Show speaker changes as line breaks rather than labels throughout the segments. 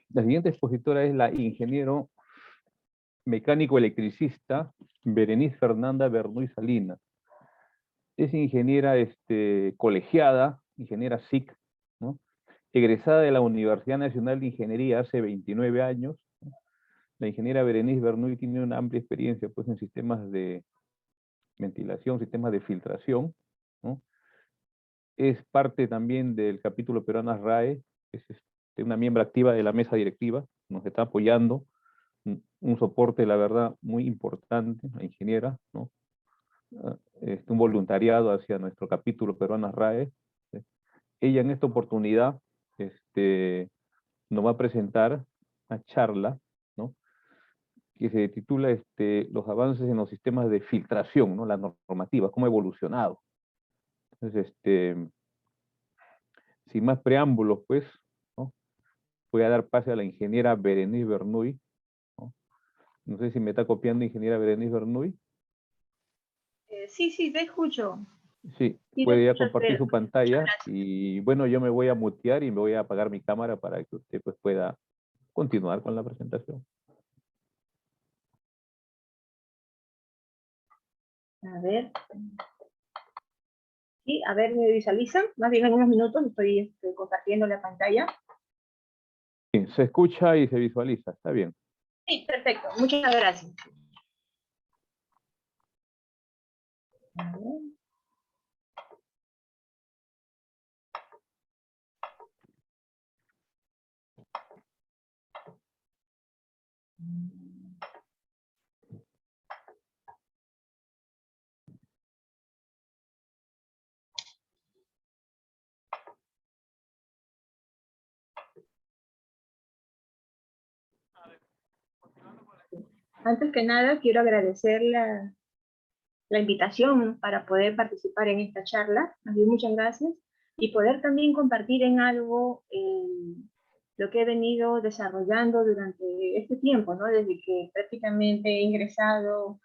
La siguiente expositora es la ingeniero mecánico electricista Berenice Fernanda Bernuy Salinas. Es ingeniera colegiada, ingeniera SIC, ¿no? Egresada de la Universidad Nacional de Ingeniería hace 29 años. La ingeniera Berenice Bernuy tiene una amplia experiencia pues, en sistemas de ventilación, sistemas de filtración, ¿no? Es parte también del capítulo Peruanas RAE, es una miembro activa de la mesa directiva, nos está apoyando, un soporte, la verdad, muy importante, la ingeniera, ¿no? Un voluntariado hacia nuestro capítulo Peruanas RAE. Ella en esta oportunidad nos va a presentar una charla, ¿no? Que se titula Los avances en los sistemas de filtración, ¿no? La normativa, cómo ha evolucionado. Entonces, sin más preámbulos, pues, ¿no? Voy a dar pase a la ingeniera Berenice Bernuy, ¿no? No sé si me está copiando ingeniera Berenice Bernuy.
Sí, te escucho.
Sí, puede ya compartir su pantalla y bueno, yo me voy a mutear y me voy a apagar mi cámara para que usted pues pueda continuar con la presentación.
A ver. Sí, a ver, ¿me visualizan? Más bien en unos minutos estoy compartiendo la pantalla.
Sí, se escucha y se visualiza, está bien.
Sí, perfecto. Muchas gracias. A ver. Antes que nada, quiero agradecer la invitación para poder participar en esta charla. Muchas gracias. Y poder también compartir en algo lo que he venido desarrollando durante este tiempo, ¿no? Desde que prácticamente he ingresado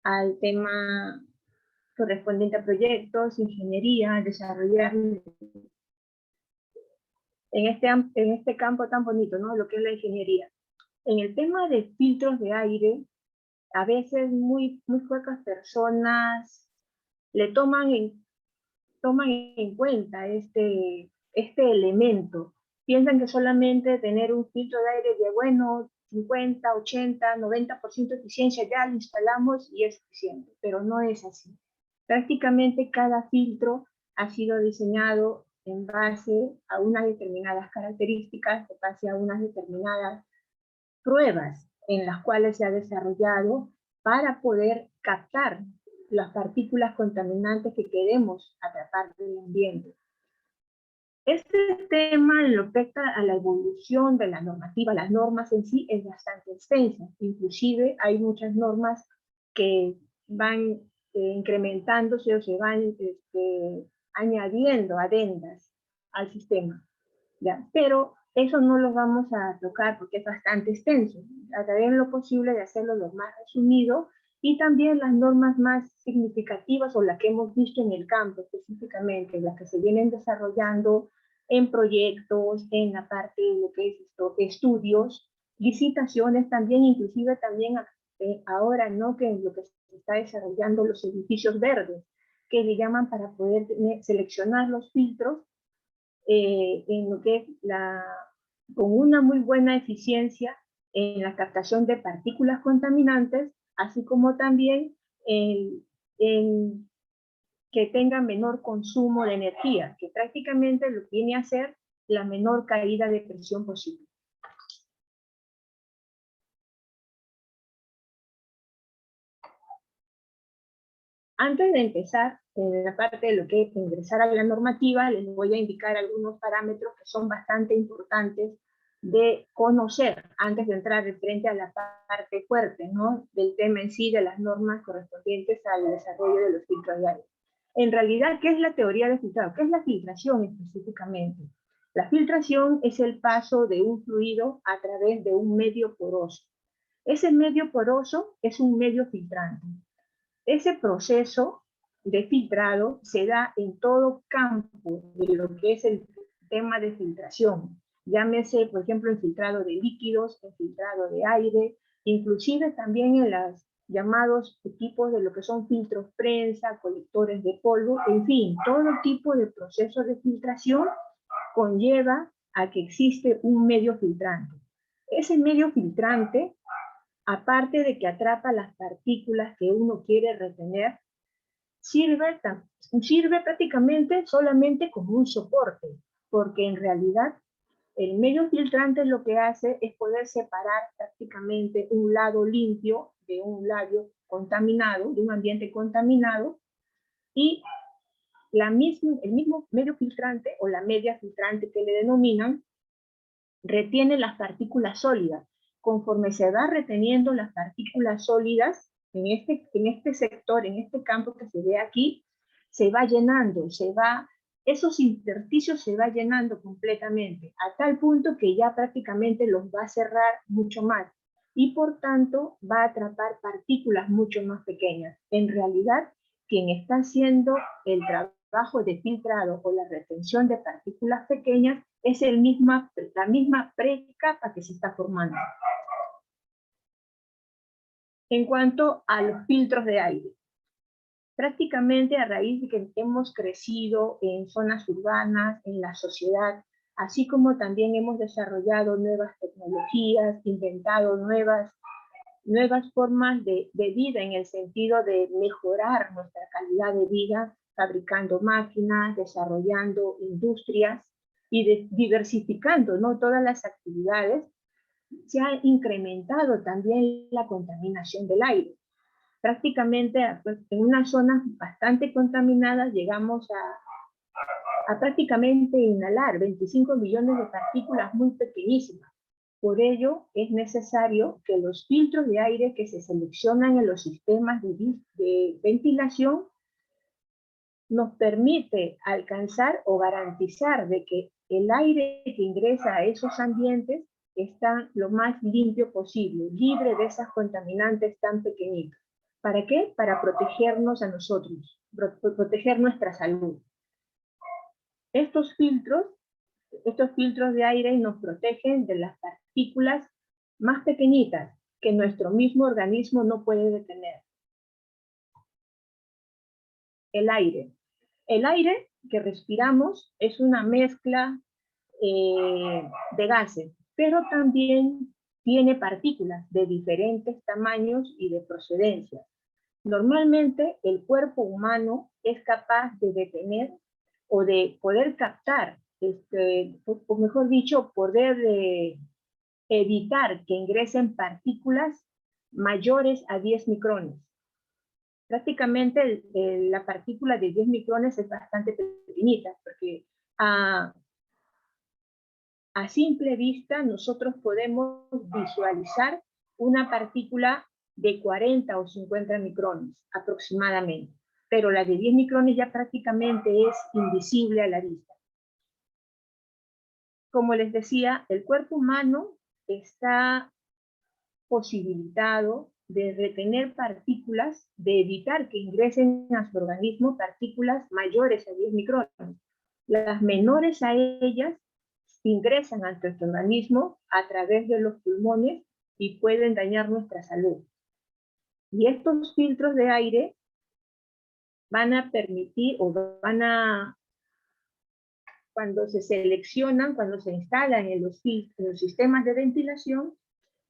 al tema correspondiente a proyectos, ingeniería, desarrollar en este campo tan bonito, ¿no? Lo que es la ingeniería. En el tema de filtros de aire, a veces muy pocas personas le toman en cuenta este elemento. Piensan que solamente tener un filtro de aire de, bueno, 50, 80, 90% de eficiencia ya lo instalamos y es suficiente, pero no es así. Prácticamente cada filtro ha sido diseñado en base a unas determinadas características, en base a unas determinadas pruebas en las cuales se ha desarrollado para poder captar las partículas contaminantes que queremos atrapar del ambiente. Este tema, en lo que respecta a la evolución de la normativa, las normas en sí, es bastante extensa. Inclusive hay muchas normas que van incrementándose o se van añadiendo adendas al sistema, ¿ya? Pero eso no lo vamos a tocar porque es bastante extenso. Trataré en lo posible de hacerlo lo más resumido y también las normas más significativas o las que hemos visto en el campo específicamente, las que se vienen desarrollando en proyectos, en la parte de lo que es estudios, licitaciones también, inclusive también ahora, ¿no? Que es lo que se está desarrollando los edificios verdes, que le llaman para poder seleccionar los filtros en lo que es con una muy buena eficiencia en la captación de partículas contaminantes, así como también en que tenga menor consumo de energía, que prácticamente lo viene a ser la menor caída de presión posible. Antes de empezar, en la parte de lo que es ingresar a la normativa, les voy a indicar algunos parámetros que son bastante importantes de conocer antes de entrar de frente a la parte fuerte, ¿no? Del tema en sí, de las normas correspondientes al desarrollo de los filtros de aire. En realidad, ¿qué es la teoría de filtrado? ¿Qué es la filtración específicamente? La filtración es el paso de un fluido a través de un medio poroso. Ese medio poroso es un medio filtrante. Ese proceso de filtrado se da en todo campo de lo que es el sistema de filtración. Llámese, por ejemplo, el filtrado de líquidos, el filtrado de aire, inclusive también en los llamados equipos de lo que son filtros prensa, colectores de polvo, en fin, todo tipo de proceso de filtración conlleva a que existe un medio filtrante. Ese medio filtrante, aparte de que atrapa las partículas que uno quiere retener, sirve prácticamente solamente como un soporte, porque en realidad el medio filtrante lo que hace es poder separar prácticamente un lado limpio de un lado contaminado, de un ambiente contaminado, y el mismo medio filtrante o la media filtrante que le denominan, retiene las partículas sólidas. Conforme se va reteniendo las partículas sólidas en este sector, en este campo que se ve aquí, se va llenando, esos intersticios se va llenando completamente, a tal punto que ya prácticamente los va a cerrar mucho más, y por tanto va a atrapar partículas mucho más pequeñas. En realidad, quien está haciendo el trabajo de filtrado o la retención de partículas pequeñas es la misma precapa que se está formando. En cuanto a los filtros de aire, prácticamente a raíz de que hemos crecido en zonas urbanas, en la sociedad, así como también hemos desarrollado nuevas tecnologías, inventado nuevas formas de vida en el sentido de mejorar nuestra calidad de vida, fabricando máquinas, desarrollando industrias y diversificando, ¿no?, todas las actividades, se ha incrementado también la contaminación del aire. Prácticamente en unas zonas bastante contaminadas llegamos a prácticamente inhalar 25 millones de partículas muy pequeñísimas. Por ello, es necesario que los filtros de aire que se seleccionan en los sistemas de ventilación nos permite alcanzar o garantizar de que el aire que ingresa a esos ambientes está lo más limpio posible, libre de esas contaminantes tan pequeñitas. ¿Para qué? Para protegernos a nosotros, proteger nuestra salud. Estos filtros de aire nos protegen de las partículas más pequeñitas que nuestro mismo organismo no puede detener. El aire. El aire que respiramos es una mezcla de gases, pero también tiene partículas de diferentes tamaños y de procedencia. Normalmente el cuerpo humano es capaz de detener o de poder captar, o mejor dicho, poder evitar que ingresen partículas mayores a 10 micrones. Prácticamente la partícula de 10 micrones es bastante pequeñita, porque a simple vista nosotros podemos visualizar una partícula de 40 o 50 micrones aproximadamente, pero la de 10 micrones ya prácticamente es invisible a la vista. Como les decía, el cuerpo humano está posibilitado de retener partículas, de evitar que ingresen a su organismo partículas mayores a 10 micrones. Las menores a ellas ingresan a nuestro organismo a través de los pulmones y pueden dañar nuestra salud. Y estos filtros de aire van a permitir o cuando se seleccionan, cuando se instalan en los sistemas de ventilación,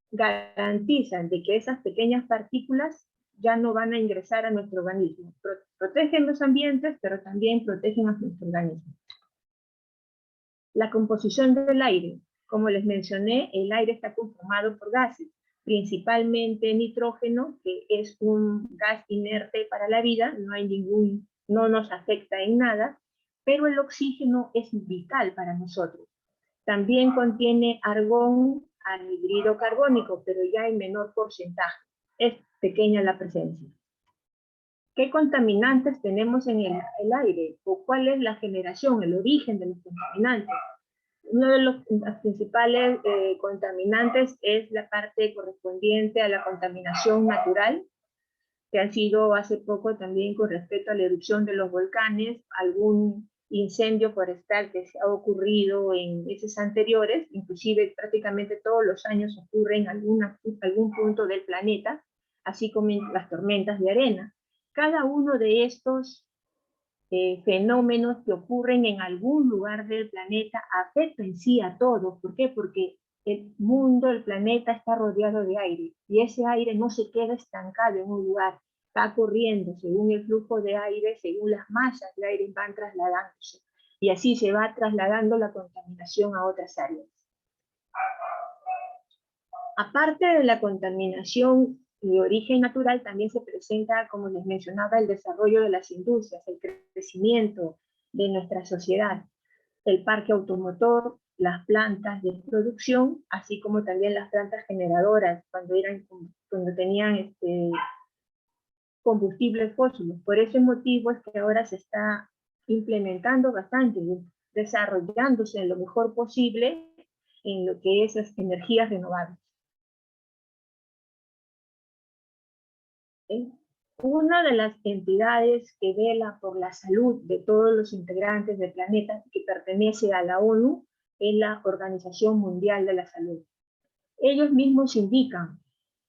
garantizan de que esas pequeñas partículas ya no van a ingresar a nuestro organismo. Protegen los ambientes, pero también protegen a nuestro organismo. La composición del aire. Como les mencioné, el aire está conformado por gases, principalmente nitrógeno, que es un gas inerte para la vida, no nos afecta en nada, pero el oxígeno es vital para nosotros. También contiene argón, anhídrido carbónico, pero ya en menor porcentaje. Es pequeña la presencia. ¿Qué contaminantes tenemos en el aire? ¿O cuál es la generación, el origen de los contaminantes? Uno de los principales contaminantes es la parte correspondiente a la contaminación natural, que ha sido hace poco también con respecto a la erupción de los volcanes, algún incendio forestal que se ha ocurrido en meses anteriores, inclusive prácticamente todos los años ocurre en algún punto del planeta, así como en las tormentas de arena. Cada uno de estos fenómenos que ocurren en algún lugar del planeta afecta en sí a todos. ¿Por qué? Porque el mundo, el planeta está rodeado de aire y ese aire no se queda estancado en un lugar, va corriendo según el flujo de aire, según las masas de aire van trasladándose y así se va trasladando la contaminación a otras áreas. Aparte de la contaminación de origen natural, también se presenta, como les mencionaba, el desarrollo de las industrias, el crecimiento de nuestra sociedad, el parque automotor, las plantas de producción, así como también las plantas generadoras, cuando tenían combustibles fósiles. Por ese motivo es que ahora se está implementando bastante, desarrollándose en lo mejor posible en lo que es las energías renovables. Una de las entidades que vela por la salud de todos los integrantes del planeta, que pertenece a la ONU, es la Organización Mundial de la Salud. Ellos mismos indican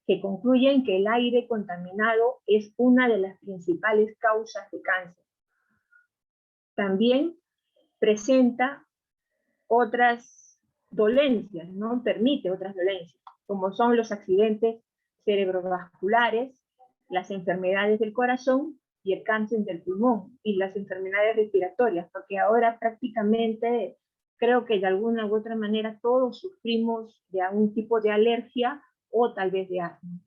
que concluyen que el aire contaminado es una de las principales causas de cáncer. También presenta otras dolencias, ¿no? Permite otras dolencias, como son los accidentes cerebrovasculares, las enfermedades del corazón y el cáncer del pulmón y las enfermedades respiratorias, porque ahora prácticamente creo que de alguna u otra manera todos sufrimos de algún tipo de alergia o tal vez de asma.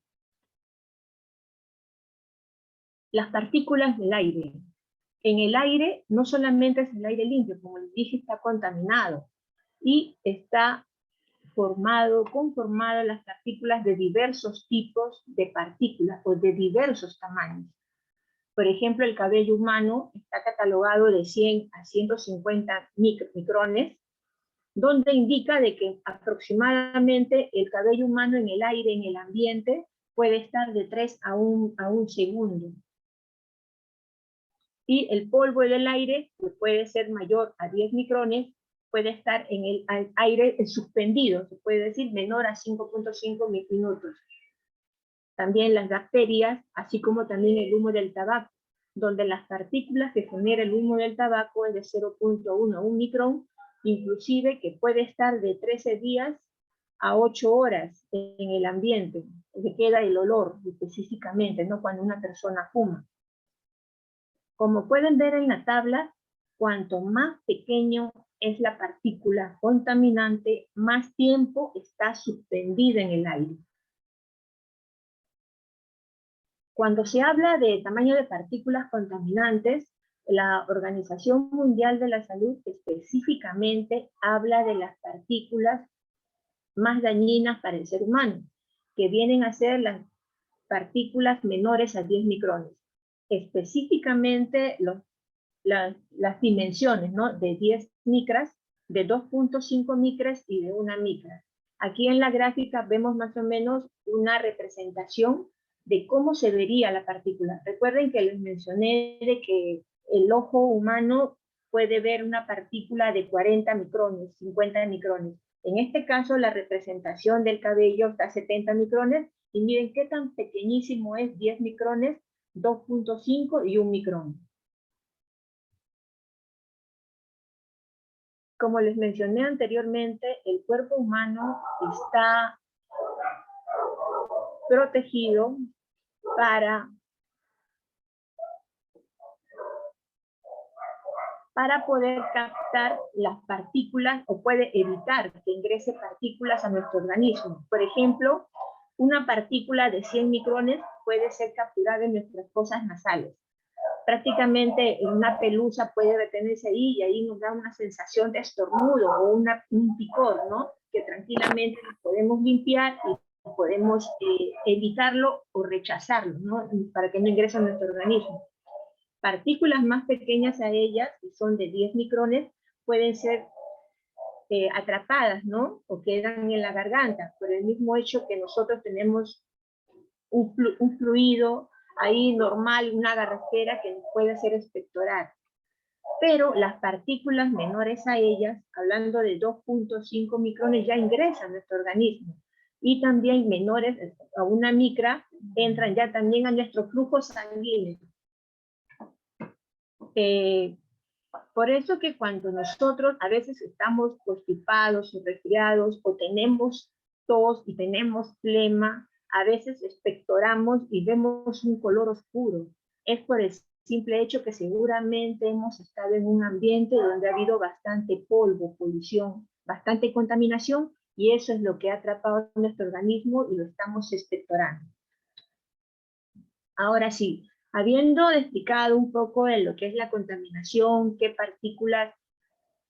Las partículas del aire. En el aire no solamente es el aire limpio, como les dije, está contaminado y está conformado las partículas de diversos tipos de partículas o de diversos tamaños. Por ejemplo, el cabello humano está catalogado de 100 a 150 micrones, donde indica de que aproximadamente el cabello humano en el aire, en el ambiente, puede estar de 3 a 1 segundo. Y el polvo del aire, que puede ser mayor a 10 micrones, puede estar en el aire suspendido, se puede decir menor a 5.5 minutos. También las bacterias, así como también el humo del tabaco, donde las partículas que genera el humo del tabaco es de 0.1 a 1 micrón, inclusive que puede estar de 13 días a 8 horas en el ambiente, que queda el olor específicamente, ¿no? Cuando una persona fuma. Como pueden ver en la tabla, cuanto más pequeño es la partícula contaminante, más tiempo está suspendida en el aire. Cuando se habla de tamaño de partículas contaminantes, la Organización Mundial de la Salud específicamente habla de las partículas más dañinas para el ser humano, que vienen a ser las partículas menores a 10 micrones. Específicamente las dimensiones, ¿no? De 10 micras, de 2.5 micras y de 1 micra. Aquí en la gráfica vemos más o menos una representación de cómo se vería la partícula. Recuerden que les mencioné de que el ojo humano puede ver una partícula de 40 micrones, 50 micrones. En este caso, la representación del cabello está a 70 micrones, y miren qué tan pequeñísimo es 10 micrones, 2.5 y 1 micrón. Como les mencioné anteriormente, el cuerpo humano está protegido para poder captar las partículas o puede evitar que ingrese partículas a nuestro organismo. Por ejemplo, una partícula de 100 micrones puede ser capturada en nuestras fosas nasales. Prácticamente una pelusa puede retenerse ahí y ahí nos da una sensación de estornudo o un picor, ¿no? Que tranquilamente podemos limpiar y podemos evitarlo o rechazarlo, ¿no? Para que no ingrese a nuestro organismo. Partículas más pequeñas a ellas, que son de 10 micrones, pueden ser atrapadas, ¿no? O quedan en la garganta, por el mismo hecho que nosotros tenemos un fluido ahí normal, una garraspera que nos puede hacer expectorar. pero las partículas menores a ellas, hablando de 2.5 micrones, ya ingresan a nuestro organismo. Y también menores a una micra entran ya también a nuestro flujo sanguíneo. Por eso que cuando nosotros a veces estamos constipados o resfriados o tenemos tos y tenemos flema, a veces expectoramos y vemos un color oscuro. Es por el simple hecho que seguramente hemos estado en un ambiente donde ha habido bastante polvo, polución, bastante contaminación, y eso es lo que ha atrapado nuestro organismo y lo estamos expectorando. Ahora sí, habiendo explicado un poco de lo que es la contaminación, qué partículas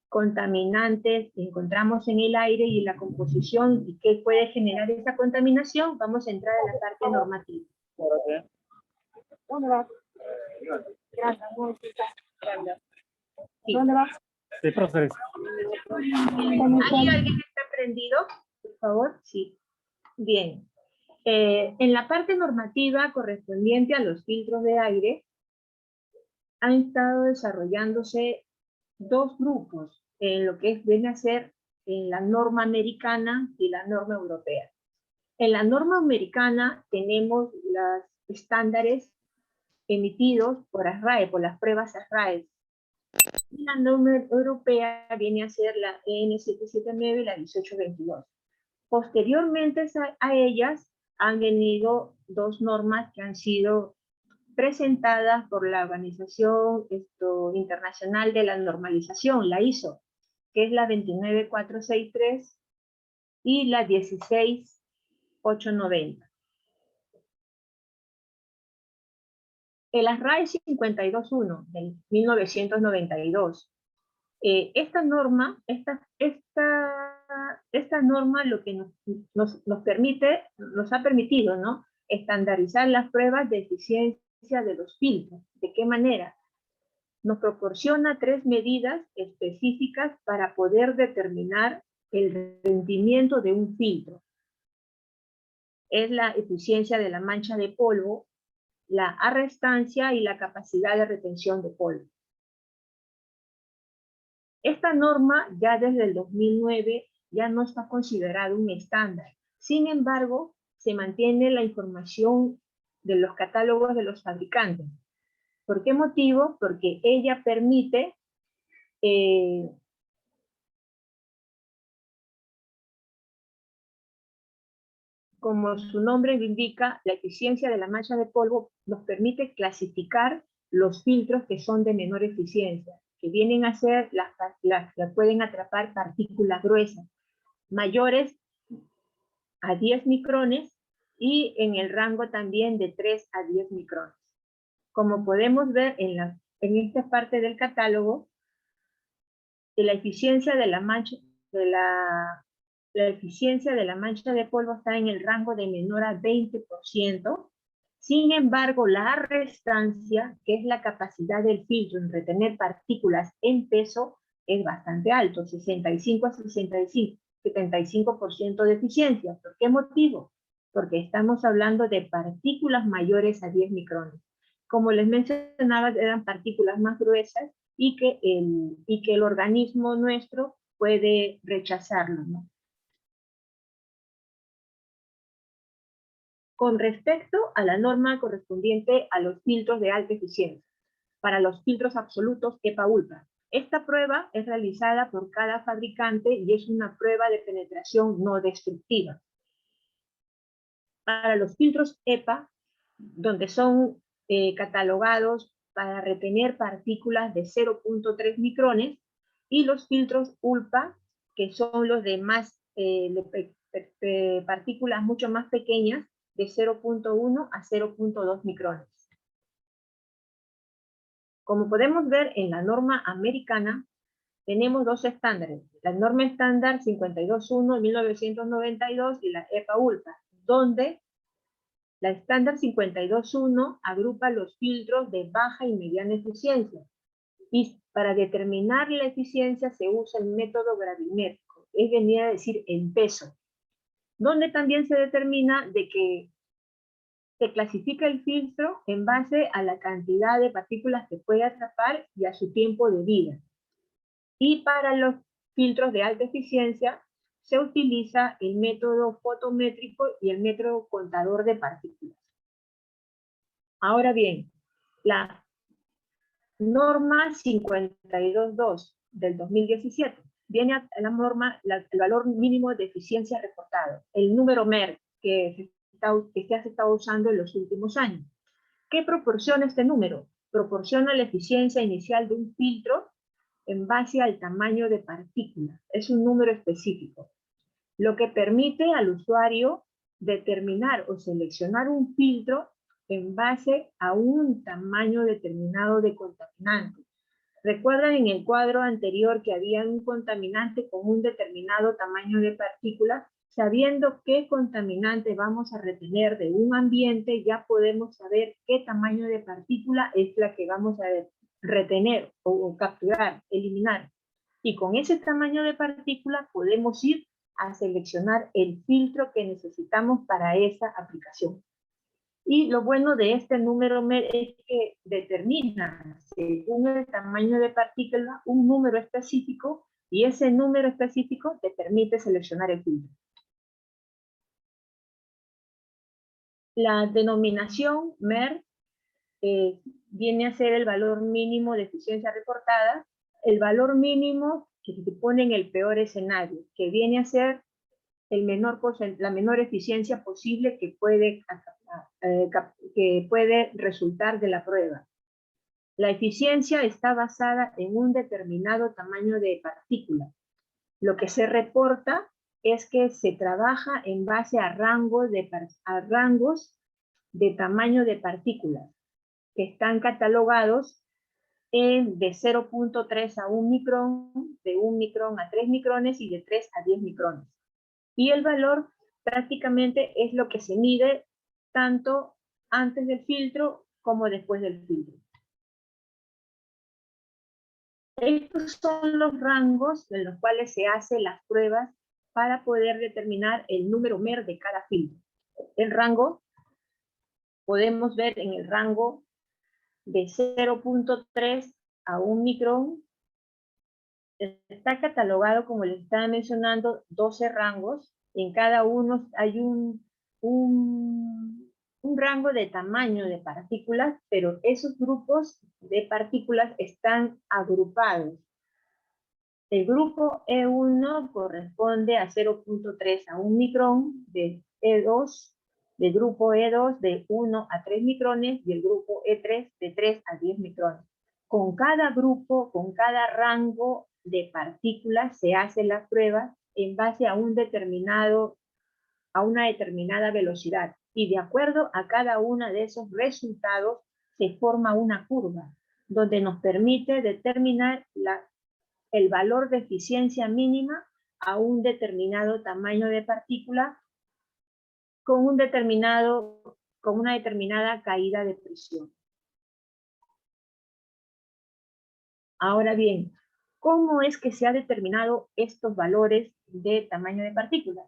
contaminantes encontramos en el aire y la composición y qué puede generar esa contaminación, vamos a entrar a la parte normativa.
¿Dónde vas?
Sí.
¿Dónde vas? Sí, profesor.
¿Hay alguien que está prendido? Por favor, sí. Bien. En la parte normativa correspondiente a los filtros de aire, han estado desarrollándose dos grupos, en lo que viene a ser en la norma americana y la norma europea. En la norma americana tenemos los estándares emitidos por ASRAE, por las pruebas ASRAE. Y la norma europea viene a ser la EN779 y la 1822. Posteriormente a ellas han venido dos normas que han sido presentadas por la Organización Internacional de la Normalización, la ISO, que es la 29463 y la 16890. El ASRAE 521 de 1992. Esta norma lo que nos permite, nos ha permitido, ¿no?, estandarizar las pruebas de eficiencia de los filtros. ¿De qué manera? Nos proporciona 3 medidas específicas para poder determinar el rendimiento de un filtro. Es la eficiencia de la mancha de polvo, la arrestancia y la capacidad de retención de polvo. Esta norma ya desde el 2009 ya no está considerada un estándar. Sin embargo, se mantiene la información de los catálogos de los fabricantes. ¿Por qué motivo? Porque ella permite como su nombre lo indica, la eficiencia de la mancha de polvo nos permite clasificar los filtros que son de menor eficiencia, que vienen a ser las que pueden atrapar partículas gruesas, mayores a 10 micrones y en el rango también de 3 a 10 micrones. Como podemos ver en esta parte del catálogo, la eficiencia de la mancha la eficiencia de la mancha de polvo está en el rango de menor a 20%. Sin embargo, la arrestancia, que es la capacidad del filtro en retener partículas en peso, es bastante alto, 65 a 75% de eficiencia. ¿Por qué motivo? Porque estamos hablando de partículas mayores a 10 micrones. Como les mencionaba, eran partículas más gruesas y que el organismo nuestro puede rechazarlo, ¿no? Con respecto a la norma correspondiente a los filtros de alta eficiencia, para los filtros absolutos EPA-ULPA. Esta prueba es realizada por cada fabricante y es una prueba de penetración no destructiva. Para los filtros EPA, donde son catalogados para retener partículas de 0.3 micrones, y los filtros ULPA, que son los de partículas mucho más pequeñas, de 0.1 a 0.2 micrones. Como podemos ver en la norma americana, tenemos dos estándares, la norma estándar 521 de 1992 y la EPA-ULPA, donde la estándar 521 agrupa los filtros de baja y mediana eficiencia, y para determinar la eficiencia se usa el método gravimétrico, es venir a decir en peso, donde también se determina de que se clasifica el filtro en base a la cantidad de partículas que puede atrapar y a su tiempo de vida. Y para los filtros de alta eficiencia se utiliza el método fotométrico y el método contador de partículas. Ahora bien, la norma 52.2 del 2017 viene a la norma, el valor mínimo de eficiencia reportado, el número MER que se ha estado usando en los últimos años. ¿Qué proporciona este número? Proporciona la eficiencia inicial de un filtro en base al tamaño de partícula. Es un número específico, lo que permite al usuario determinar o seleccionar un filtro en base a un tamaño determinado de contaminante. ¿Recuerdan en el cuadro anterior que había un contaminante con un determinado tamaño de partícula? Sabiendo qué contaminante vamos a retener de un ambiente, ya podemos saber qué tamaño de partícula es la que vamos a retener o capturar, eliminar. Y con ese tamaño de partícula podemos ir a seleccionar el filtro que necesitamos para esa aplicación. Y lo bueno de este número MER es que determina, según el tamaño de partícula, un número específico, y ese número específico te permite seleccionar el filtro. La denominación MER viene a ser el valor mínimo de eficiencia reportada, el valor mínimo que se pone en el peor escenario, que viene a ser la menor eficiencia posible que puede resultar de la prueba. La eficiencia está basada en un determinado tamaño de partícula. Lo que se reporta es que se trabaja en base a rangos de tamaño de partículas que están catalogados de 0.3 a 1 micrón, de 1 micrón a 3 micrones y de 3 a 10 micrones. Y el valor prácticamente es lo que se mide tanto antes del filtro como después del filtro. Estos son los rangos en los cuales se hacen las pruebas para poder determinar el número MER de cada filtro. El rango, podemos ver en el rango de 0.3 a 1 micrón, está catalogado, como les estaba mencionando, 12 rangos. En cada uno hay un rango de tamaño de partículas, pero esos grupos de partículas están agrupados. El grupo E1 corresponde a 0.3 a 1 micrón, de E2, del grupo E2 de 1 a 3 micrones y el grupo E3 de 3 a 10 micrones. Con cada grupo, con cada rango de partículas se hace la prueba en base a una determinada velocidad, y de acuerdo a cada uno de esos resultados se forma una curva donde nos permite determinar el valor de eficiencia mínima a un determinado tamaño de partícula con una determinada caída de presión. Ahora bien, ¿cómo es que se ha determinado estos valores de tamaño de partículas?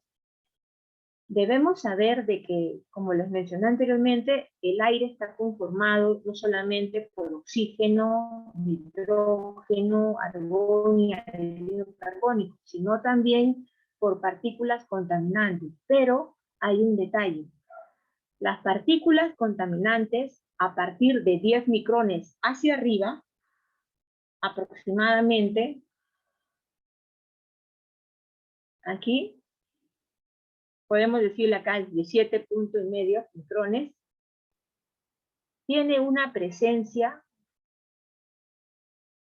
Debemos saber de que, como les mencioné anteriormente, el aire está conformado no solamente por oxígeno, nitrógeno, argón y anhídrido carbónico, sino también por partículas contaminantes. Pero hay un detalle. Las partículas contaminantes, a partir de 10 micrones hacia arriba, aproximadamente, aquí, podemos decirle acá de 7.5 micrones, tiene una presencia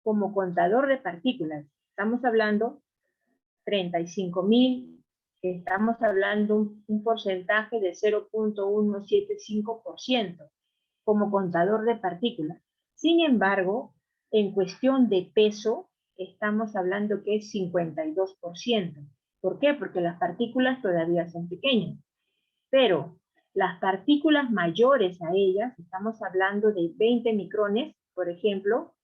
como contador de partículas. Estamos hablando 35.000, estamos hablando un porcentaje de 0.175% como contador de partículas. Sin embargo, en cuestión de peso, estamos hablando que es 52%. ¿Por qué? Porque las partículas todavía son pequeñas. Pero las partículas mayores a ellas, estamos hablando de 20 micrones, por ejemplo,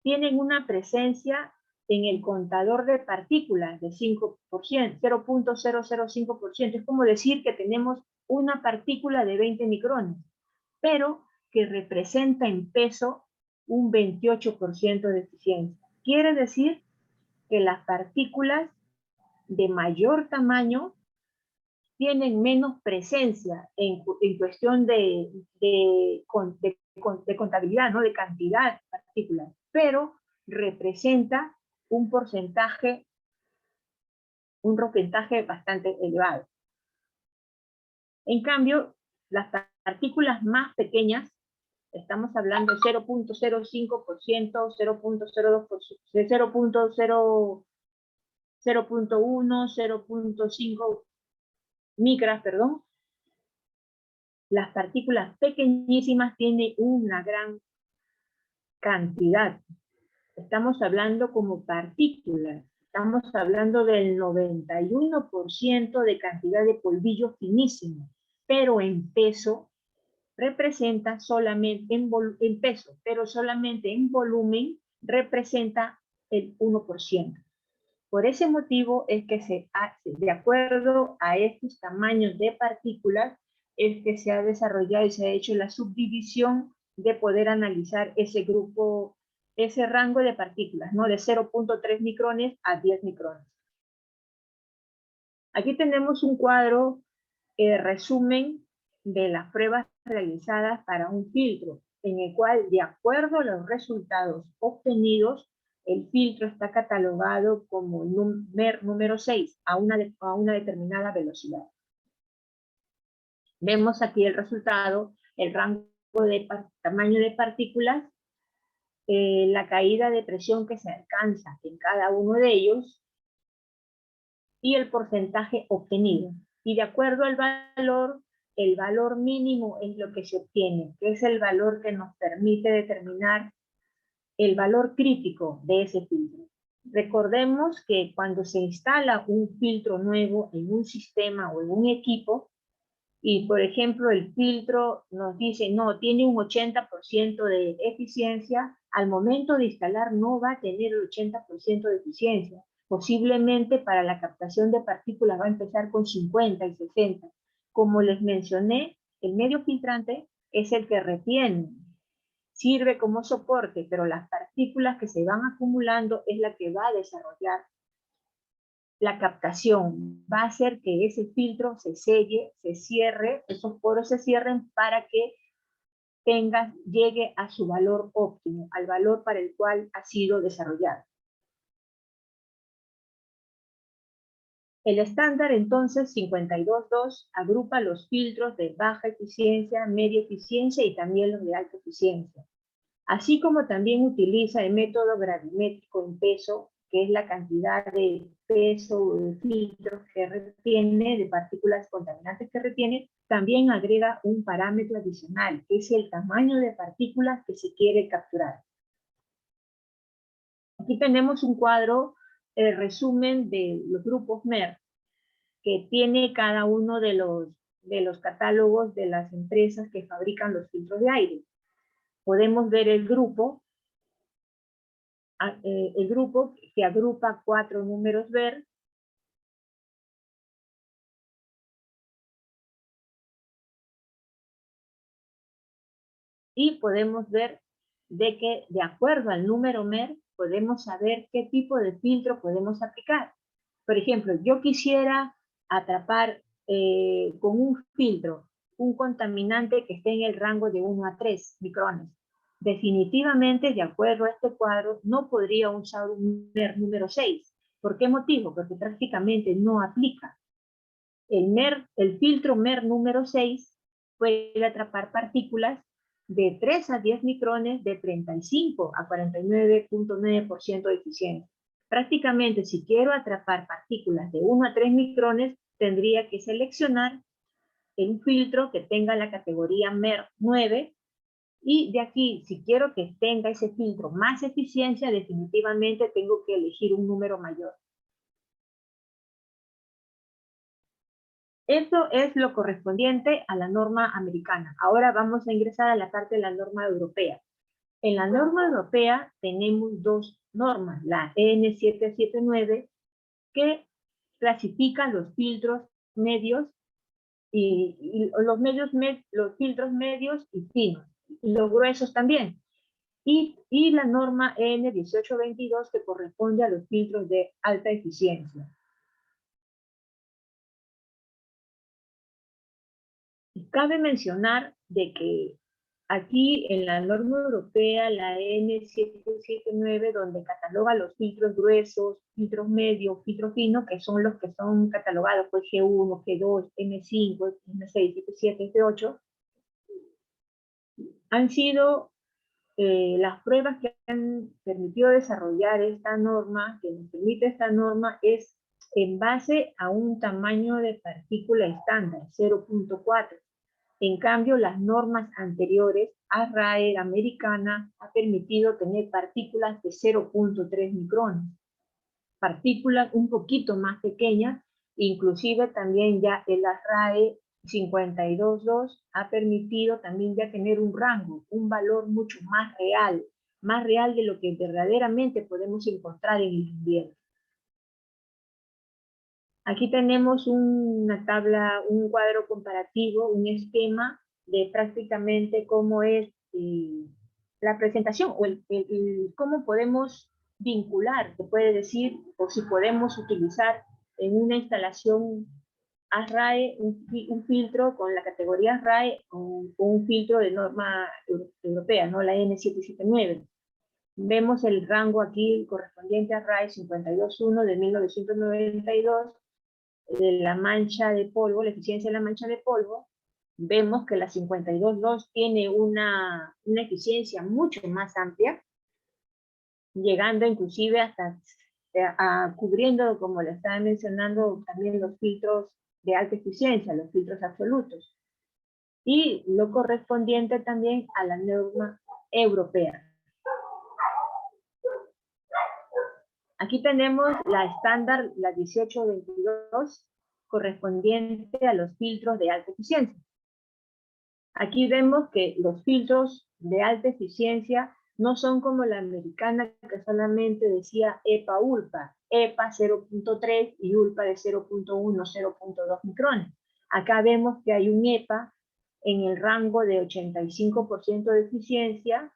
tienen una presencia en el contador de partículas de 5%, 0.005%. Es como decir que tenemos una partícula de 20 micrones, pero que representa en peso un 28% de eficiencia. Quiere decir que las partículas de mayor tamaño tienen menos presencia en cuestión de contabilidad, ¿no? De cantidad de partículas, pero representa un porcentaje bastante elevado. En cambio, las partículas más pequeñas, estamos hablando de 0.05%, 0.02%, 0.1, 0.5 micras, perdón. Las partículas pequeñísimas tienen una gran cantidad. Estamos hablando como partículas. Estamos hablando del 91% de cantidad de polvillo finísimo, pero en peso representa solamente, en peso, pero solamente en volumen representa el 1%. Por ese motivo es que de acuerdo a estos tamaños de partículas, es que se ha desarrollado y se ha hecho la subdivisión de poder analizar ese grupo, ese rango de partículas, ¿no? De 0.3 micrones a 10 micrones. Aquí tenemos un cuadro resumen de las pruebas realizadas para un filtro, en el cual, de acuerdo a los resultados obtenidos, el filtro está catalogado como MER número 6 a una determinada velocidad. Vemos aquí el resultado, el rango de tamaño de partículas, la caída de presión que se alcanza en cada uno de ellos y el porcentaje obtenido. Y de acuerdo al valor, el valor mínimo es lo que se obtiene, que es el valor que nos permite determinar el valor crítico de ese filtro. Recordemos que cuando se instala un filtro nuevo en un sistema o en un equipo, y por ejemplo el filtro nos dice, no, tiene un 80% de eficiencia, al momento de instalar no va a tener el 80% de eficiencia. Posiblemente para la captación de partículas va a empezar con 50 y 60. Como les mencioné, el medio filtrante es el que retiene, sirve como soporte, pero las partículas que se van acumulando es la que va a desarrollar la captación, va a hacer que ese filtro se selle, se cierre, esos poros se cierren para que llegue a su valor óptimo, al valor para el cual ha sido desarrollado. El estándar entonces 522 agrupa los filtros de baja eficiencia, media eficiencia y también los de alta eficiencia. Así como también utiliza el método gravimétrico en peso, que es la cantidad de peso de filtros que retiene, de partículas contaminantes que retiene, también agrega un parámetro adicional, que es el tamaño de partículas que se quiere capturar. Aquí tenemos un cuadro, el resumen de los grupos MER, que tiene cada uno de los catálogos de las empresas que fabrican los filtros de aire. Podemos ver el grupo que agrupa 4 números ver. Y podemos ver de que de acuerdo al número MER podemos saber qué tipo de filtro podemos aplicar. Por ejemplo, yo quisiera atrapar con un filtro un contaminante que esté en el rango de 1 a 3 micrones. Definitivamente, de acuerdo a este cuadro, no podría usar un MER número 6. ¿Por qué motivo? Porque prácticamente no aplica. El filtro MER número 6 puede atrapar partículas de 3 a 10 micrones de 35 a 49.9% de eficiencia. Prácticamente, si quiero atrapar partículas de 1 a 3 micrones, tendría que seleccionar un filtro que tenga la categoría MER 9, y de aquí, si quiero que tenga ese filtro más eficiencia, definitivamente tengo que elegir un número mayor. Eso es lo correspondiente a la norma americana. Ahora vamos a ingresar a la parte de la norma europea. En la norma europea tenemos dos normas, la N779, que clasifica los filtros medios y los filtros medios y finos, y los gruesos también. Y la norma N1822, que corresponde a los filtros de alta eficiencia. Cabe mencionar de que aquí en la norma europea, la N779, donde cataloga los filtros gruesos, filtros medios, filtros finos, que son los que son catalogados, pues G1, G2, M5, M6, M7, M8, han sido las pruebas que han permitido desarrollar esta norma, que nos permite esta norma, es en base a un tamaño de partícula estándar, 0.4. En cambio, las normas anteriores, ASRAE americana, ha permitido tener partículas de 0.3 micrones. Partículas un poquito más pequeñas, inclusive también ya el ASRAE 522 ha permitido también ya tener un rango, un valor mucho más real de lo que verdaderamente podemos encontrar en el ambiente. Aquí tenemos una tabla, un cuadro comparativo, un esquema de prácticamente cómo es la presentación o cómo podemos vincular, se puede decir, o si podemos utilizar en una instalación ASRAE un filtro con la categoría ASRAE o un filtro de norma europea, ¿no? La N779. Vemos el rango aquí correspondiente a ASRAE 521 de 1992, de la mancha de polvo, la eficiencia de la mancha de polvo. Vemos que la 52.2 tiene una eficiencia mucho más amplia, llegando inclusive hasta cubriendo, como le estaba mencionando, también los filtros de alta eficiencia, los filtros absolutos. Y lo correspondiente también a la norma europea. Aquí tenemos la estándar, la 1822, correspondiente a los filtros de alta eficiencia. Aquí vemos que los filtros de alta eficiencia no son como la americana, que solamente decía EPA-ULPA, EPA 0.3 y ULPA de 0.1, 0.2 micrones. Acá vemos que hay un EPA en el rango de 85% de eficiencia,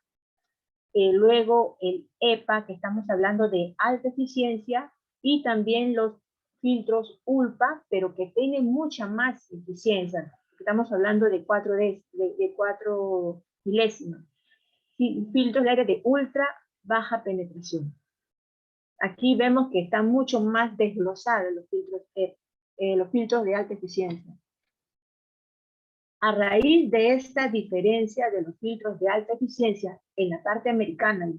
luego el EPA, que estamos hablando de alta eficiencia, y también los filtros ULPA, pero que tienen mucha más eficiencia. Estamos hablando de 4 milésimas. Filtros de aire de ultra baja penetración. Aquí vemos que están mucho más desglosados los filtros de alta eficiencia. A raíz de esta diferencia de los filtros de alta eficiencia en la parte americana y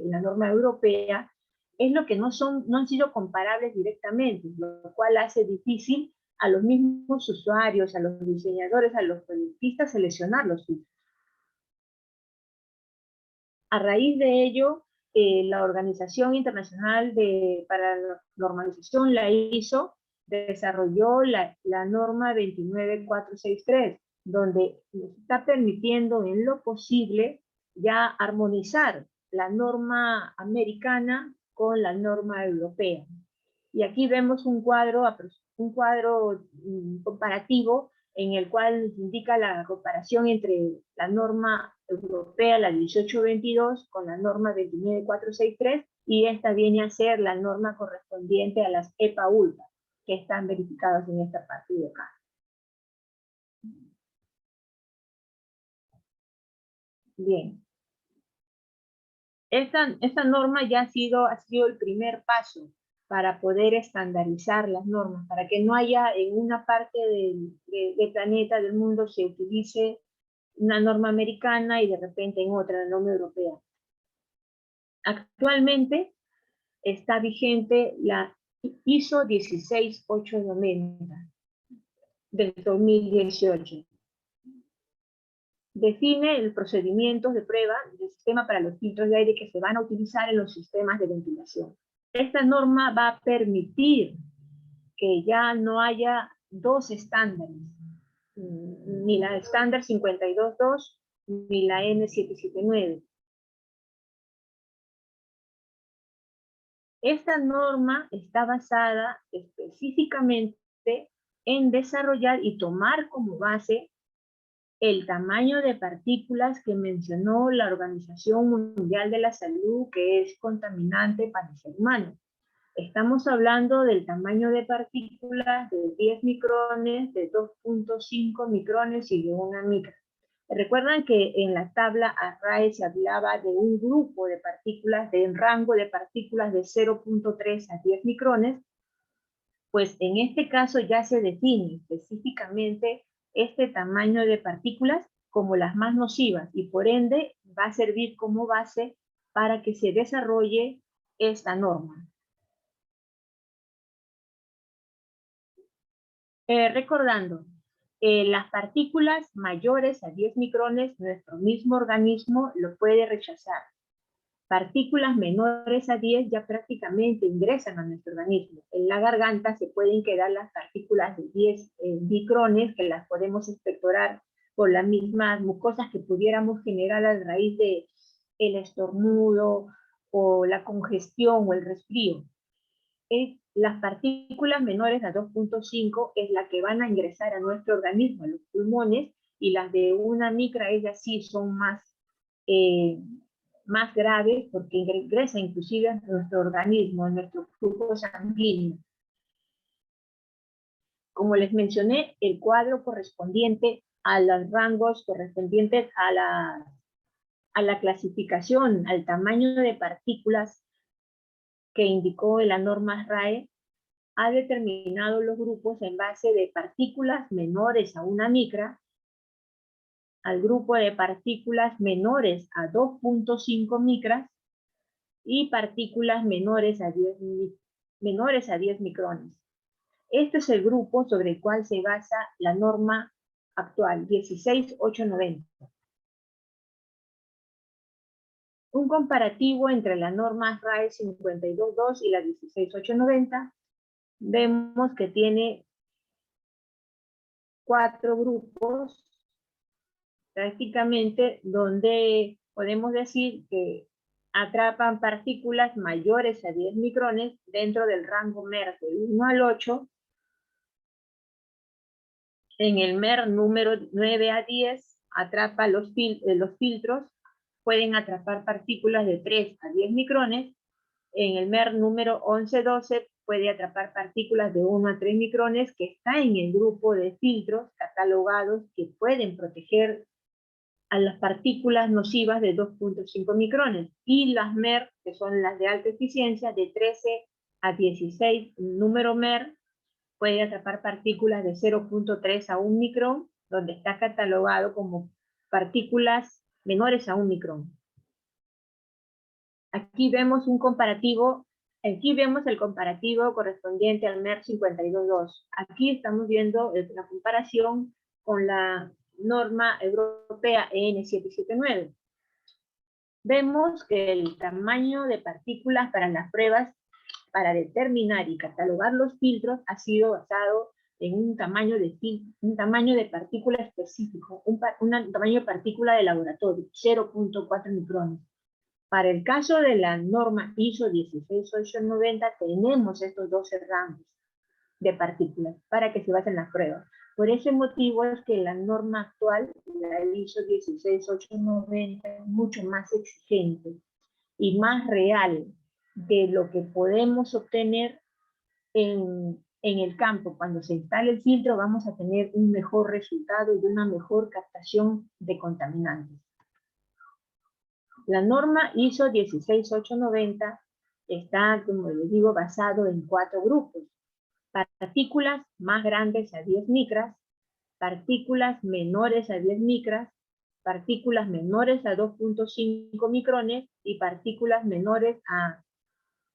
en la norma europea, es lo que no han sido comparables directamente, lo cual hace difícil a los mismos usuarios, a los diseñadores, a los proyectistas seleccionar los filtros. A raíz de ello, la Organización Internacional para la Normalización, la ISO, desarrolló la norma 29463, donde nos está permitiendo en lo posible ya armonizar la norma americana con la norma europea. Y aquí vemos un cuadro comparativo en el cual indica la comparación entre la norma europea, la 1822, con la norma 29463, y esta viene a ser la norma correspondiente a las EPA-ULPA, que están verificadas en esta parte de acá. Bien. Esta norma ya ha sido el primer paso para poder estandarizar las normas, para que no haya en una parte del planeta, del mundo, se utilice una norma americana y de repente en otra, la norma europea. Actualmente está vigente la ISO 16890 del 2018. Define el procedimiento de prueba del sistema para los filtros de aire que se van a utilizar en los sistemas de ventilación. Esta norma va a permitir que ya no haya dos estándares, ni la estándar 522 ni la N779. Esta norma está basada específicamente en desarrollar y tomar como base el tamaño de partículas que mencionó la Organización Mundial de la Salud, que es contaminante para el ser humano. Estamos hablando del tamaño de partículas de 10 micrones, de 2.5 micrones y de 1 micra. Recuerdan que en la tabla ARAE se hablaba de un grupo de partículas, de un rango de partículas de 0.3 a 10 micrones. Pues en este caso ya se define específicamente este tamaño de partículas como las más nocivas y por ende va a servir como base para que se desarrolle esta norma. Recordando, las partículas mayores a 10 micrones, nuestro mismo organismo lo puede rechazar. Partículas menores a 10 ya prácticamente ingresan a nuestro organismo. En la garganta se pueden quedar las partículas de 10 micrones que las podemos expectorar por las mismas mucosas que pudiéramos generar a raíz de el estornudo o la congestión o el resfrío. Las partículas menores a 2.5 es la que van a ingresar a nuestro organismo, a los pulmones, y las de 1 micra, ellas sí son más graves porque ingresa inclusive a nuestro organismo, a nuestro flujo sanguíneo. Como les mencioné, el cuadro correspondiente a los rangos correspondientes a la clasificación, al tamaño de partículas que indicó la norma RAE, ha determinado los grupos en base de partículas menores a 1 micra, al grupo de partículas menores a 2.5 micras y partículas menores a 10 micrones. Este es el grupo sobre el cual se basa la norma actual, 16890. Un comparativo entre la norma RAE 522 y la 16890, vemos que tiene 4 grupos, prácticamente, donde podemos decir que atrapan partículas mayores a 10 micrones dentro del rango MER del 1 al 8. En el MER número 9 a 10 atrapa los filtros, pueden atrapar partículas de 3 a 10 micrones. En el MER número 11-12 puede atrapar partículas de 1 a 3 micrones, que está en el grupo de filtros catalogados que pueden proteger a las partículas nocivas de 2.5 micrones, y las MER, que son las de alta eficiencia, de 13 a 16, número MER, puede atrapar partículas de 0.3 a 1 micrón, donde está catalogado como partículas menores a 1 micrón. Aquí vemos un comparativo, aquí vemos el comparativo correspondiente al MER 522. Aquí estamos viendo la comparación con la norma europea EN 779. Vemos que el tamaño de partículas para las pruebas para determinar y catalogar los filtros ha sido basado en un tamaño de partícula específico, un tamaño de partícula de laboratorio, 0.4 micrones. Para el caso de la norma ISO 16890 tenemos estos 12 rangos de partículas para que se basen las pruebas. Por ese motivo es que la norma actual, la ISO 16890, es mucho más exigente y más real de lo que podemos obtener en el campo. Cuando se instale el filtro vamos a tener un mejor resultado y una mejor captación de contaminantes. La norma ISO 16890 está, como les digo, basado en 4 grupos. Partículas más grandes a 10 micras, partículas menores a 10 micras, partículas menores a 2.5 micrones y partículas menores a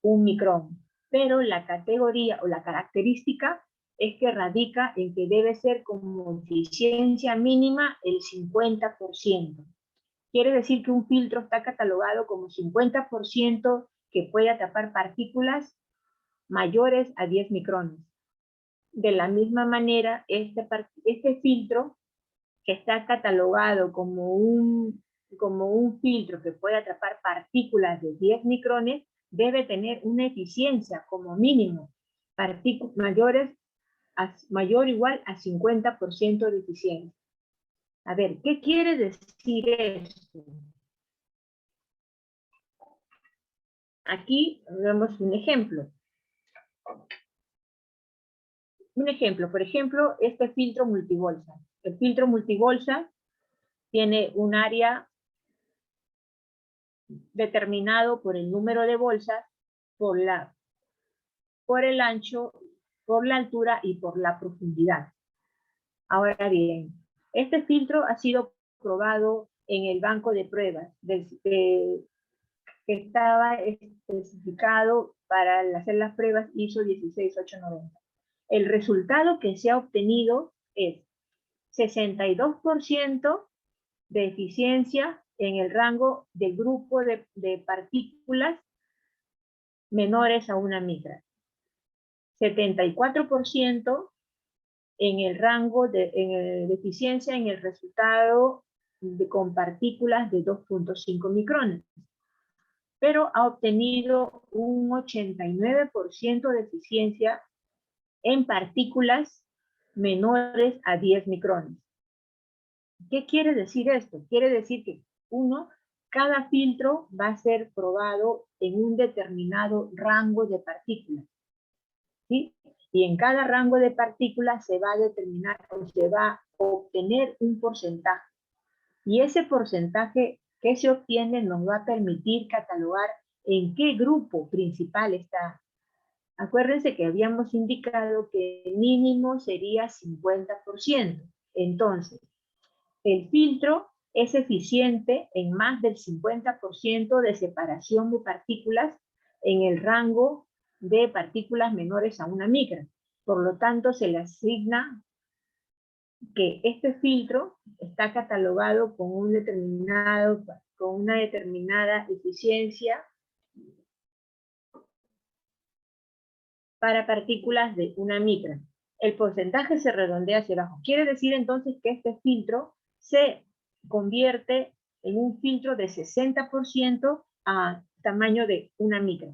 1 micrón. Pero la categoría o la característica es que radica en que debe ser como eficiencia mínima el 50%. Quiere decir que un filtro está catalogado como 50% que puede atrapar partículas mayores a 10 micrones. De la misma manera, este filtro que está catalogado como un filtro que puede atrapar partículas de 10 micrones, debe tener una eficiencia como mínimo mayor o igual a 50% de eficiencia. A ver, ¿qué quiere decir esto? Aquí vemos un ejemplo. Un ejemplo, por ejemplo, este filtro multibolsa. El filtro multibolsa tiene un área determinado por el número de bolsas, por el ancho, por la altura y por la profundidad. Ahora bien, este filtro ha sido probado en el banco de pruebas que estaba especificado para hacer las pruebas ISO 16890. El resultado que se ha obtenido es 62% de eficiencia en el rango del grupo de partículas menores a 1 micra. 74% en el rango de eficiencia en el resultado con partículas de 2.5 micrones. Pero ha obtenido un 89% de eficiencia en partículas menores a 10 micrones. ¿Qué quiere decir esto? Quiere decir que cada filtro va a ser probado en un determinado rango de partículas, ¿sí? Y en cada rango de partículas se va a determinar o se va a obtener un porcentaje. Y ese porcentaje que se obtiene nos va a permitir catalogar en qué grupo principal está. Acuérdense que habíamos indicado que el mínimo sería 50%. Entonces, el filtro es eficiente en más del 50% de separación de partículas en el rango de partículas menores a 1 micra. Por lo tanto, se le asigna que este filtro está catalogado con una determinada eficiencia para partículas de 1 micra. El porcentaje se redondea hacia abajo. Quiere decir entonces que este filtro se convierte en un filtro de 60% a tamaño de 1 micra.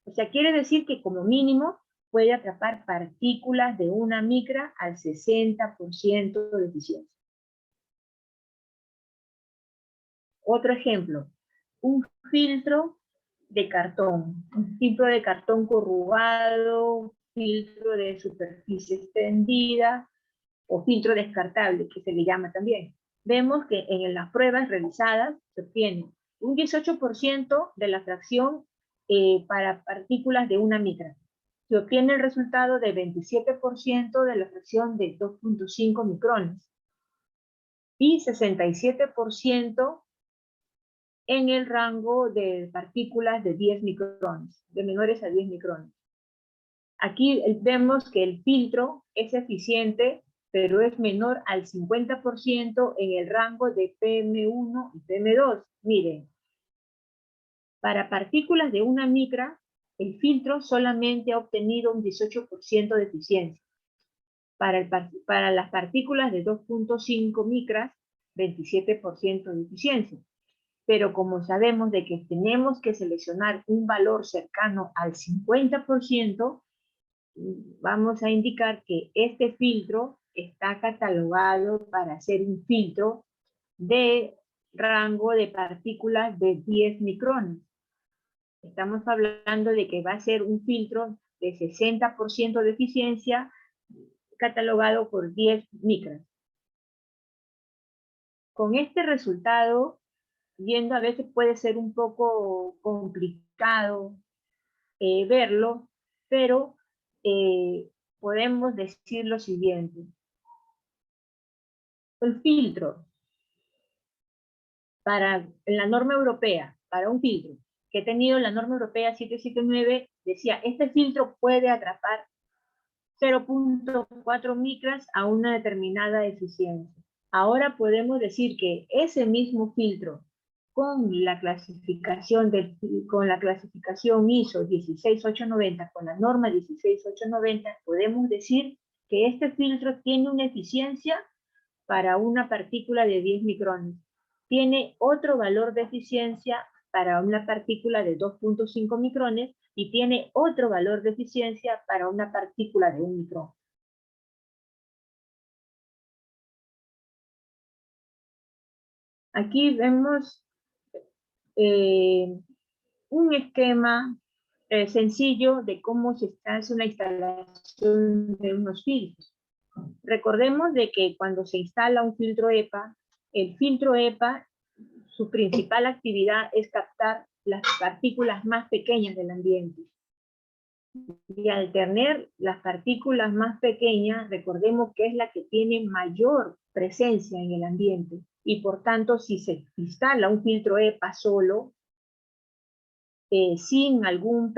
O sea, quiere decir que como mínimo puede atrapar partículas de 1 micra al 60% de eficiencia. Otro ejemplo, un filtro de cartón corrugado, filtro de superficie extendida o filtro descartable, que se le llama también. Vemos que en las pruebas realizadas se obtiene un 18% de la fracción para partículas de 1 micra. Se obtiene el resultado de 27% de la fracción de 2.5 micrones y 67% en el rango de partículas de 10 micrones, de menores a 10 micrones. Aquí vemos que el filtro es eficiente, pero es menor al 50% en el rango de PM1 y PM2. Miren, para partículas de 1 micra, el filtro solamente ha obtenido un 18% de eficiencia. Para las partículas de 2.5 micras, 27% de eficiencia. Pero como sabemos de que tenemos que seleccionar un valor cercano al 50%, vamos a indicar que este filtro está catalogado para ser un filtro de rango de partículas de 10 micrones. Estamos hablando de que va a ser un filtro de 60% de eficiencia catalogado por 10 micras. Con este resultado, viendo a veces puede ser un poco complicado verlo, pero podemos decir lo siguiente. El filtro en la norma europea, para un filtro que he tenido la norma europea 779, decía, este filtro puede atrapar 0.4 micras a una determinada eficiencia. Ahora podemos decir que ese mismo filtro con la clasificación ISO 16890, con la norma 16890, podemos decir que este filtro tiene una eficiencia para una partícula de 10 micrones. Tiene otro valor de eficiencia para una partícula de 2.5 micrones y tiene otro valor de eficiencia para una partícula de 1 micrón. Aquí vemos un esquema sencillo de cómo se hace una instalación de unos filtros. Recordemos de que cuando se instala un filtro EPA, el filtro EPA, su principal actividad es captar las partículas más pequeñas del ambiente. Y al tener las partículas más pequeñas, recordemos que es la que tiene mayor presencia en el ambiente. Y por tanto, si se instala un filtro EPA solo, sin algún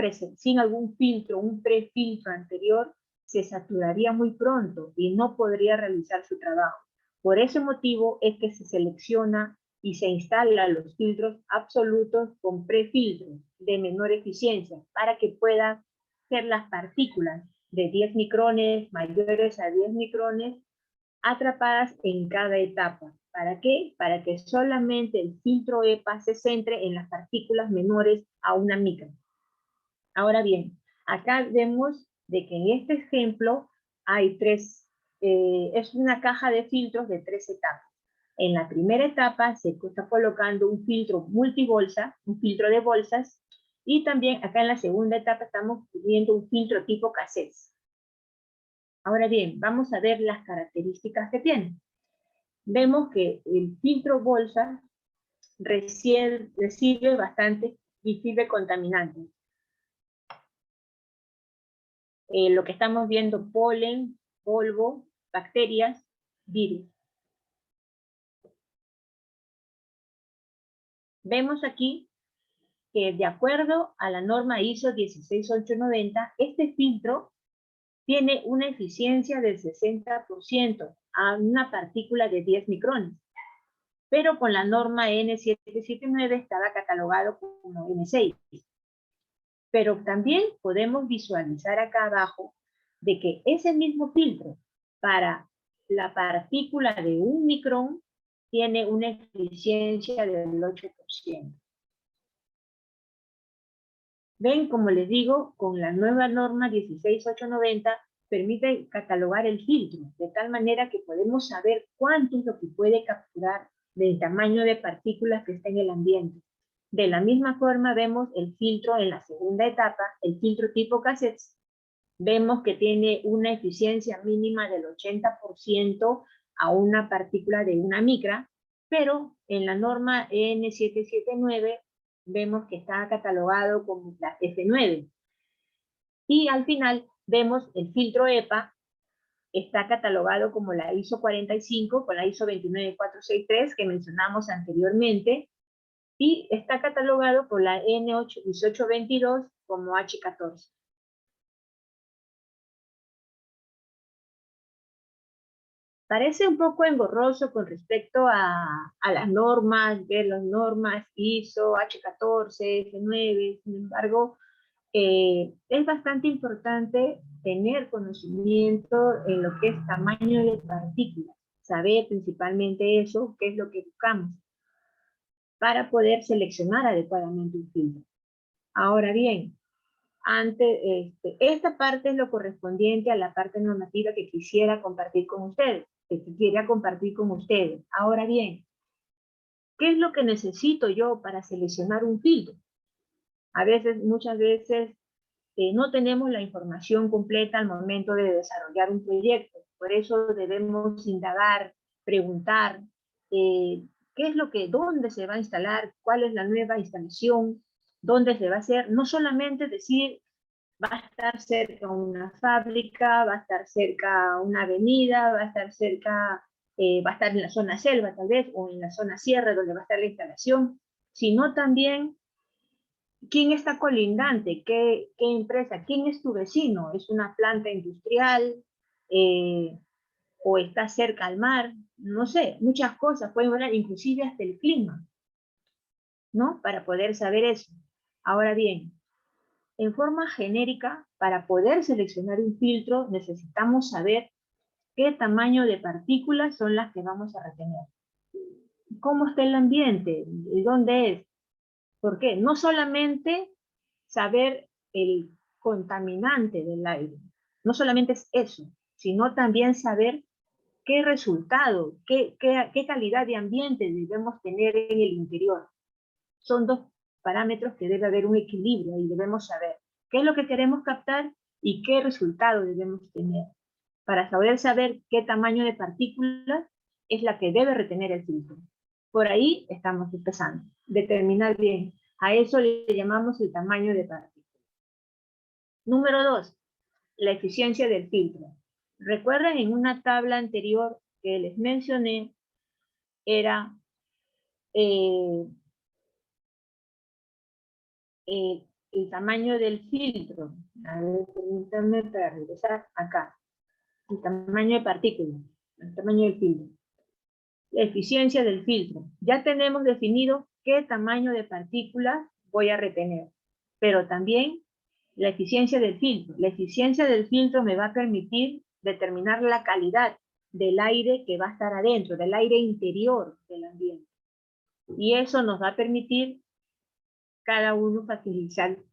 filtro, un prefiltro anterior, se saturaría muy pronto y no podría realizar su trabajo. Por ese motivo es que se selecciona y se instalan los filtros absolutos con prefiltros de menor eficiencia para que puedan ser las partículas de 10 micrones, mayores a 10 micrones, atrapadas en cada etapa. ¿Para qué? Para que solamente el filtro EPA se centre en las partículas menores a 1 micra. Ahora bien, acá vemos de que en este ejemplo hay es una caja de filtros de 3 etapas. En la primera etapa se está colocando un filtro multibolsa, un filtro de bolsas, y también acá en la segunda etapa estamos viendo un filtro tipo cassette. Ahora bien, vamos a ver las características que tiene. Vemos que el filtro bolsa recibe bastante y sirve contaminantes. Lo que estamos viendo, polen, polvo, bacterias, virus. Vemos aquí que de acuerdo a la norma ISO 16890, este filtro tiene una eficiencia del 60% a una partícula de 10 micrones, pero con la norma N779 estaba catalogado como N6. Pero también podemos visualizar acá abajo de que ese mismo filtro para la partícula de 1 micrón tiene una eficiencia del 8%. Ven, como les digo, con la nueva norma 16890 permite catalogar el filtro, de tal manera que podemos saber cuánto es lo que puede capturar del tamaño de partículas que está en el ambiente. De la misma forma vemos el filtro en la segunda etapa, el filtro tipo cassette. Vemos que tiene una eficiencia mínima del 80% a una partícula de 1 micra, pero en la norma N779 vemos que está catalogado como la F9. Y al final vemos el filtro EPA, está catalogado como la ISO 45, con la ISO 29463 que mencionamos anteriormente, y está catalogado por la N1822 como H14. Parece un poco engorroso con respecto a las normas, ver las normas ISO, H14, F9, sin embargo, es bastante importante tener conocimiento en lo que es tamaño de partículas, saber principalmente eso, qué es lo que buscamos, para poder seleccionar adecuadamente un filtro. Ahora bien, esta parte es lo correspondiente a la parte normativa que quisiera compartir con ustedes, que quisiera compartir con ustedes. Ahora bien, ¿qué es lo que necesito yo para seleccionar un filtro? Muchas veces, no tenemos la información completa al momento de desarrollar un proyecto. Por eso debemos indagar, preguntar, dónde se va a instalar, cuál es la nueva instalación, dónde se va a hacer. No solamente decir, va a estar cerca a una fábrica, va a estar cerca a una avenida, va a estar en la zona selva tal vez, o en la zona sierra donde va a estar la instalación, sino también quién está colindante, qué empresa, quién es tu vecino, es una planta industrial, o está cerca al mar, no sé, muchas cosas, pueden hablar inclusive hasta el clima, ¿no? Para poder saber eso. Ahora bien, en forma genérica, para poder seleccionar un filtro, necesitamos saber qué tamaño de partículas son las que vamos a retener. ¿Cómo está el ambiente? ¿Dónde es? ¿Por qué? No solamente saber el contaminante del aire, no solamente es eso, sino también saber qué resultado, qué calidad de ambiente debemos tener en el interior. Son dos parámetros que debe haber un equilibrio y debemos saber qué es lo que queremos captar y qué resultado debemos tener. Para saber qué tamaño de partículas es la que debe retener el filtro. Por ahí estamos empezando. Determinar bien. A eso le llamamos el tamaño de partículas. Número 2, la eficiencia del filtro. Recuerden en una tabla anterior que les mencioné, era el tamaño del filtro. A ver, permítanme para regresar acá. El tamaño de partículas, el tamaño del filtro. La eficiencia del filtro. Ya tenemos definido qué tamaño de partículas voy a retener, pero también la eficiencia del filtro. La eficiencia del filtro me va a permitir determinar la calidad del aire que va a estar adentro, del aire interior del ambiente. Y eso nos va a permitir cada uno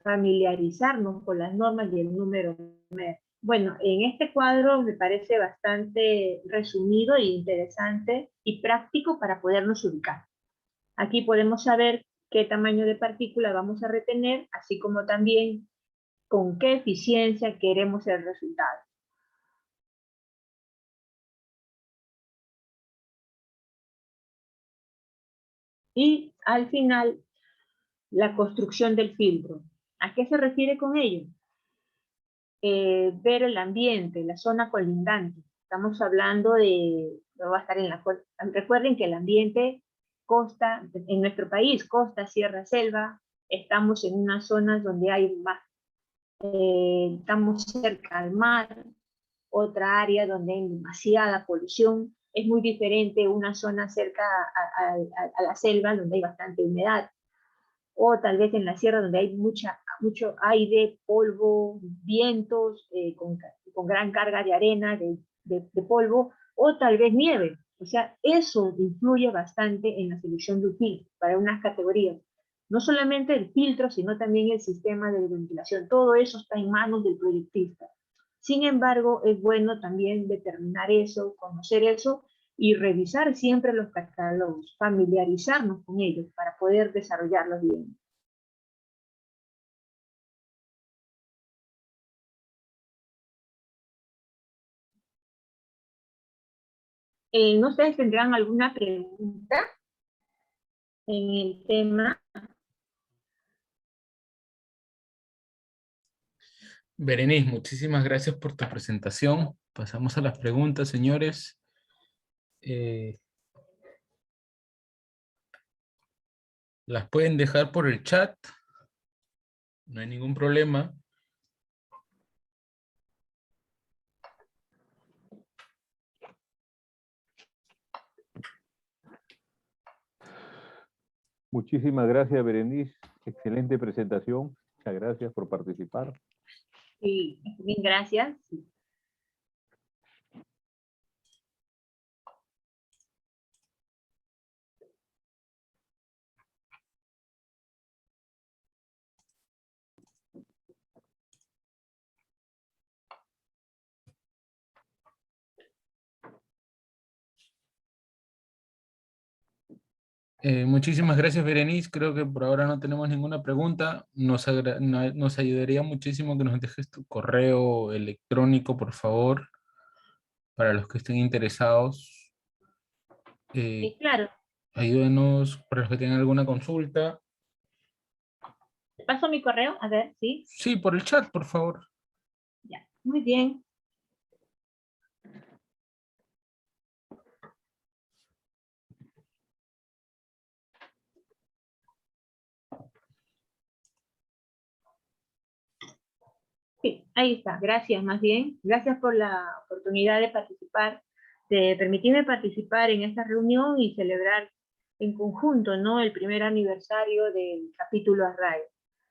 familiarizarnos con las normas y el número MER. Bueno, en este cuadro me parece bastante resumido e interesante y práctico para podernos ubicar. Aquí podemos saber qué tamaño de partícula vamos a retener, así como también con qué eficiencia queremos el resultado. Y al final, la construcción del filtro. ¿A qué se refiere con ello? Ver el ambiente, la zona colindante. Estamos hablando de, no va a estar en la costa. Recuerden que el ambiente costa, en nuestro país, costa, sierra, selva, estamos en unas zonas donde hay más, estamos cerca al mar, otra área donde hay demasiada polución. Es muy diferente una zona cerca a la selva donde hay bastante humedad, o tal vez en la sierra donde hay mucho aire, polvo, vientos, con gran carga de arena, de polvo, o tal vez nieve. O sea, eso influye bastante en la selección de un filtro para unas categorías. No solamente el filtro, sino también el sistema de ventilación. Todo eso está en manos del proyectista. Sin embargo, es bueno también determinar eso, conocer eso y revisar siempre los catálogos, familiarizarnos con ellos para poder desarrollarlos bien. ¿No ustedes tendrán alguna pregunta en el tema?
Berenice, muchísimas gracias por tu presentación. Pasamos a las preguntas, señores. Las pueden dejar por el chat. No hay ningún problema.
Muchísimas gracias, Berenice. Excelente presentación. Muchas gracias por participar.
Sí, bien, gracias.
Muchísimas gracias, Berenice. Creo que por ahora no tenemos ninguna pregunta. Nos ayudaría muchísimo que nos dejes tu correo electrónico, por favor, para los que estén interesados.
Sí, claro.
Ayúdenos para los que tengan alguna consulta.
Paso mi correo, a ver, ¿sí?
Sí, por el chat, por favor.
Ya, muy bien. Sí, ahí está, gracias más bien. Gracias por la oportunidad de participar, de permitirme participar en esta reunión y celebrar en conjunto, ¿no?, el primer aniversario del capítulo ARRAE.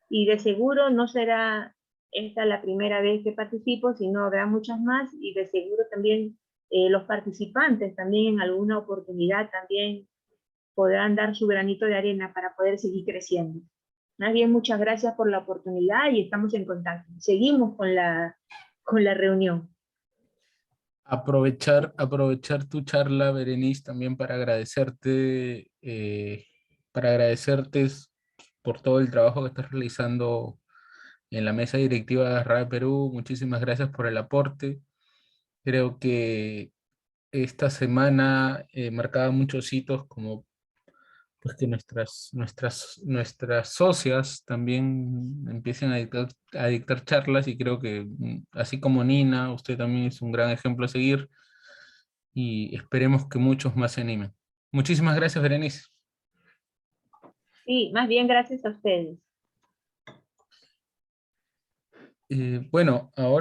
Y de seguro no será esta la primera vez que participo, sino habrá muchas más, y de seguro también los participantes también en alguna oportunidad también podrán dar su granito de arena para poder seguir creciendo. Más bien, muchas gracias por la oportunidad y estamos en contacto. Seguimos con la reunión.
Aprovechar tu charla, Berenice, también para agradecerte por todo el trabajo que estás realizando en la mesa directiva de RAE Perú. Muchísimas gracias por el aporte. Creo que esta semana marcaba muchos hitos, como pues que nuestras socias también empiecen a dictar charlas, y creo que así como Nina, usted también es un gran ejemplo a seguir, y esperemos que muchos más se animen. Muchísimas gracias, Berenice.
Sí, más bien gracias a ustedes.
Bueno, ahora...